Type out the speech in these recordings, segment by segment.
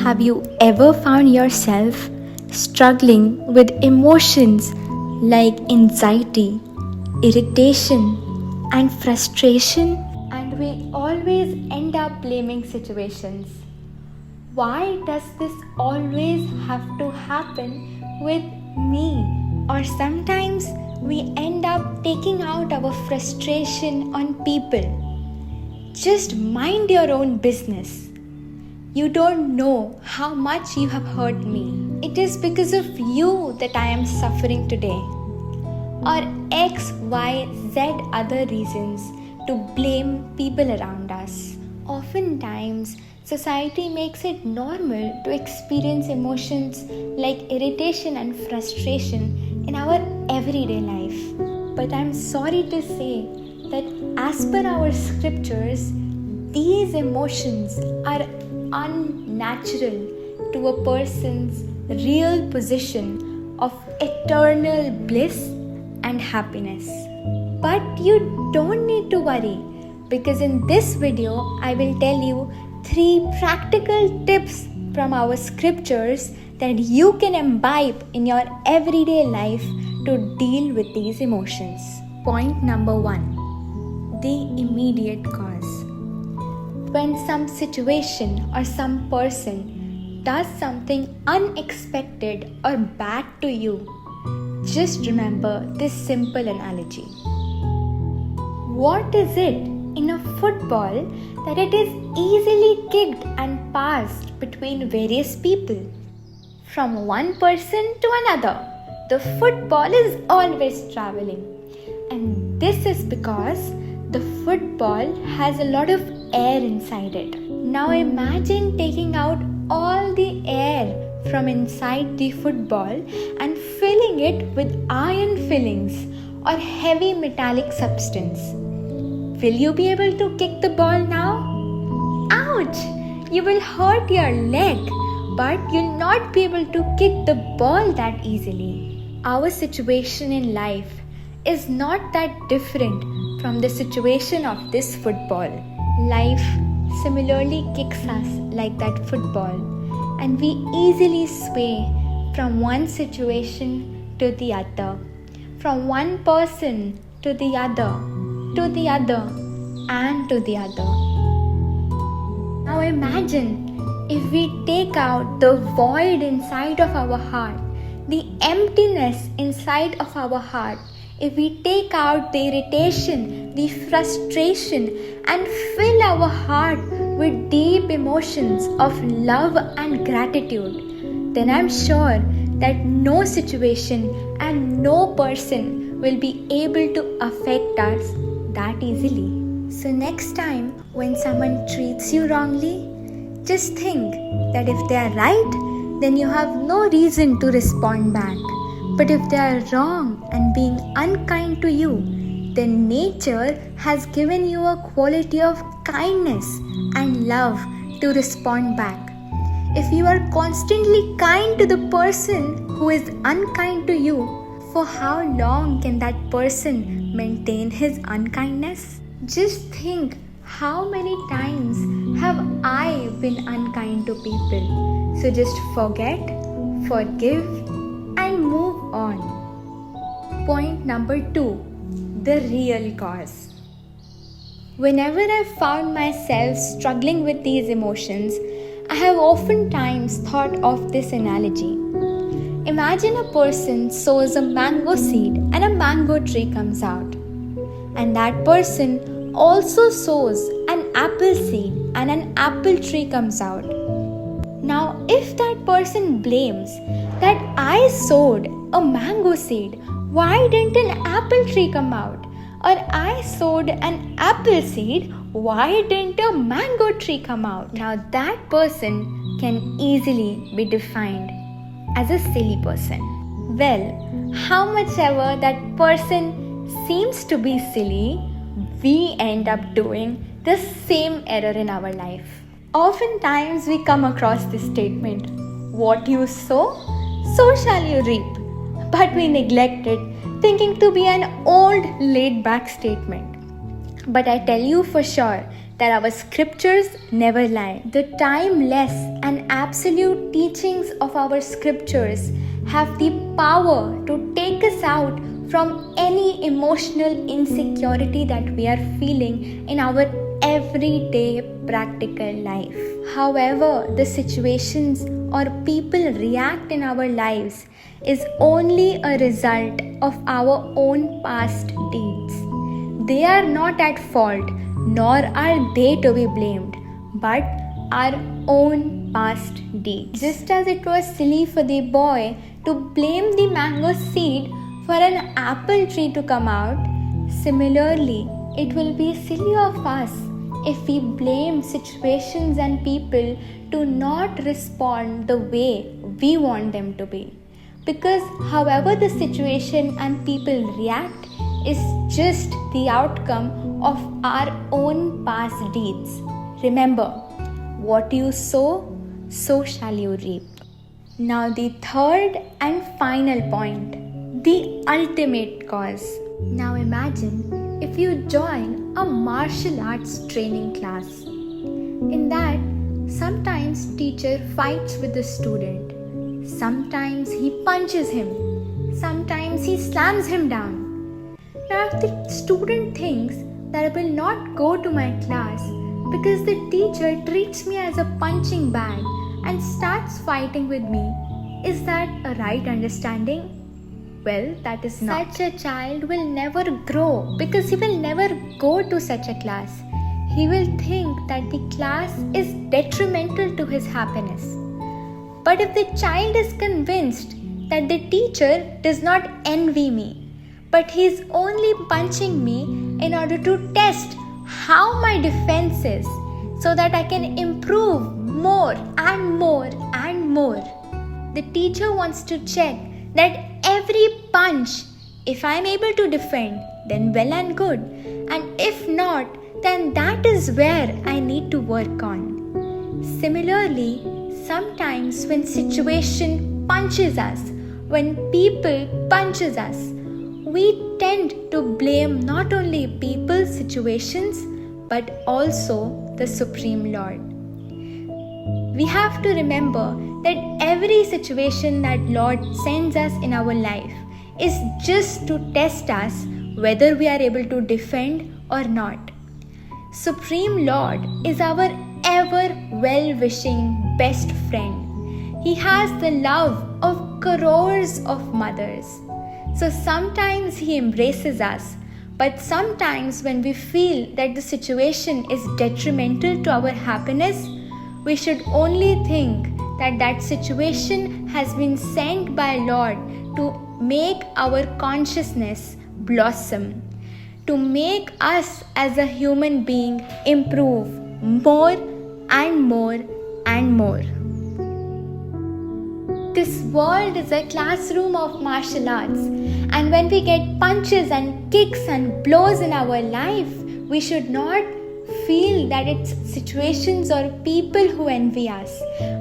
Have you ever found yourself struggling with emotions like anxiety, irritation, and frustration? And we always end up blaming situations. Why does this always have to happen with me? Or sometimes we end up taking out our frustration on people. Just mind your own business. You don't know how much you have hurt me. It is because of you that I am suffering today. Or X, Y, Z other reasons to blame people around us. Oftentimes, society makes it normal to experience emotions like irritation and frustration in our everyday life. But I'm sorry to say that as per our scriptures, these emotions are unnatural to a person's real position of eternal bliss and happiness. But you don't need to worry, because in this video I will tell you 3 practical tips from our scriptures that you can imbibe in your everyday life to deal with these emotions. Point number 1. The immediate cause. When some situation or some person does something unexpected or bad to you, just remember this simple analogy. What is it in a football that it is easily kicked and passed between various people? From one person to another, the football is always traveling. And this is because the football has a lot of air inside it. Now imagine taking out all the air from inside the football and filling it with iron fillings or heavy metallic substance. Will you be able to kick the ball now? Ouch! You will hurt your leg, but you'll not be able to kick the ball that easily. Our situation in life is not that different from the situation of this football. Life similarly kicks us like that football, and we easily sway from one situation to the other, from one person to the other, and to the other. Now imagine if we take out the void inside of our heart, the emptiness inside of our heart, if we take out the irritation, the frustration, and fill our heart with deep emotions of love and gratitude, then I'm sure that no situation and no person will be able to affect us that easily. So next time when someone treats you wrongly, just think that if they are right, then you have no reason to respond back. But if they are wrong and being unkind to you, then nature has given you a quality of kindness and love to respond back. If you are constantly kind to the person who is unkind to you, for how long can that person maintain his unkindness? Just think, how many times have I been unkind to people? So just forget, forgive, and move on. Point number 2, the real cause. Whenever I found myself struggling with these emotions, I have oftentimes thought of this analogy. Imagine a person sows a mango seed and a mango tree comes out. And that person also sows an apple seed and an apple tree comes out. Now, if that person blames that I sowed a mango seed, why didn't an apple tree come out? Or I sowed an apple seed, why didn't a mango tree come out? Now that person can easily be defined as a silly person. Well, how much ever that person seems to be silly, we end up doing the same error in our life. Oftentimes we come across this statement, what you sow, so shall you reap. But we neglect it, thinking to be an old laid back statement. But I tell you for sure that our scriptures never lie. The timeless and absolute teachings of our scriptures have the power to take us out from any emotional insecurity that we are feeling in our everyday practical life. However, the situations or people react in our lives is only a result of our own past deeds. They are not at fault, nor are they to be blamed, but our own past deeds. Just as it was silly for the boy to blame the mango seed for an apple tree to come out, similarly, it will be silly of us if we blame situations and people to not respond the way we want them to be. Because however the situation and people react is just the outcome of our own past deeds. Remember, what you sow, so shall you reap. Now the third and final point, the ultimate cause. Now imagine if you join a martial arts training class. In that, sometimes teacher fights with the student. Sometimes he punches him. Sometimes he slams him down. Now if the student thinks that I will not go to my class because the teacher treats me as a punching bag and starts fighting with me, is that a right understanding? Well, that is not. Such a child will never grow because he will never go to such a class. He will think that the class is detrimental to his happiness. But if the child is convinced that the teacher does not envy me, but he is only punching me in order to test how my defense is so that I can improve more and more and more. The teacher wants to check that every punch, if I am able to defend, then well and good. And if not, then that is where I need to work on. Similarly, sometimes when situation punches us, when people punches us, we tend to blame not only people, situations, but also the Supreme Lord. We have to remember that every situation that Lord sends us in our life is just to test us whether we are able to defend or not. Supreme Lord is our ever well-wishing best friend. He has the love of crores of mothers. So sometimes He embraces us, but sometimes when we feel that the situation is detrimental to our happiness, we should only think that that situation has been sent by Lord to make our consciousness blossom, to make us as a human being improve more and more and more. This world is a classroom of martial arts, and when we get punches and kicks and blows in our life, we should not feel that it's situations or people who envy us,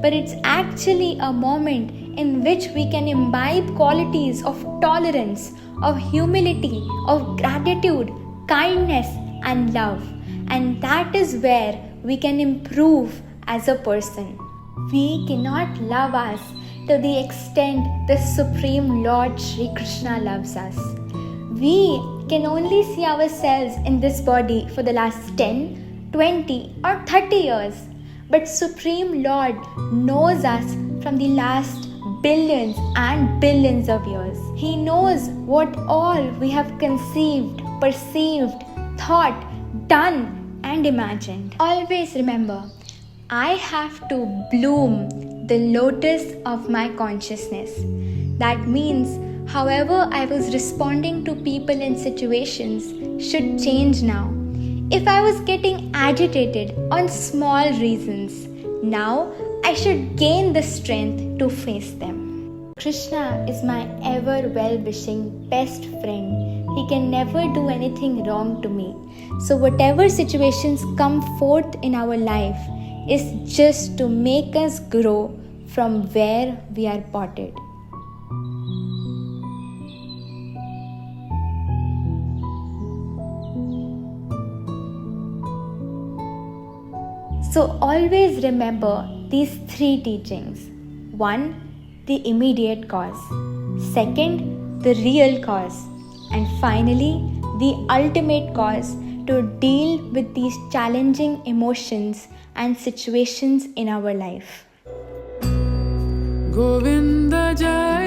but it's actually a moment in which we can imbibe qualities of tolerance, of humility, of gratitude, kindness and love, and that is where we can improve as a person. We cannot love us to the extent the Supreme Lord Shri Krishna loves us. We can only see ourselves in this body for the last 10, 20 or 30 years. But Supreme Lord knows us from the last billions and billions of years. He knows what all we have conceived, perceived, thought, done and imagined. Always remember, I have to bloom the lotus of my consciousness. That means however I was responding to people and situations should change now. If I was getting agitated on small reasons, now I should gain the strength to face them. Krishna is my ever well-wishing best friend. He can never do anything wrong to me. So whatever situations come forth in our life is just to make us grow from where we are potted. So always remember these three teachings. 1. The immediate cause. 2. The real cause. And finally, the ultimate cause to deal with these challenging emotions and situations in our life. Govinda Jai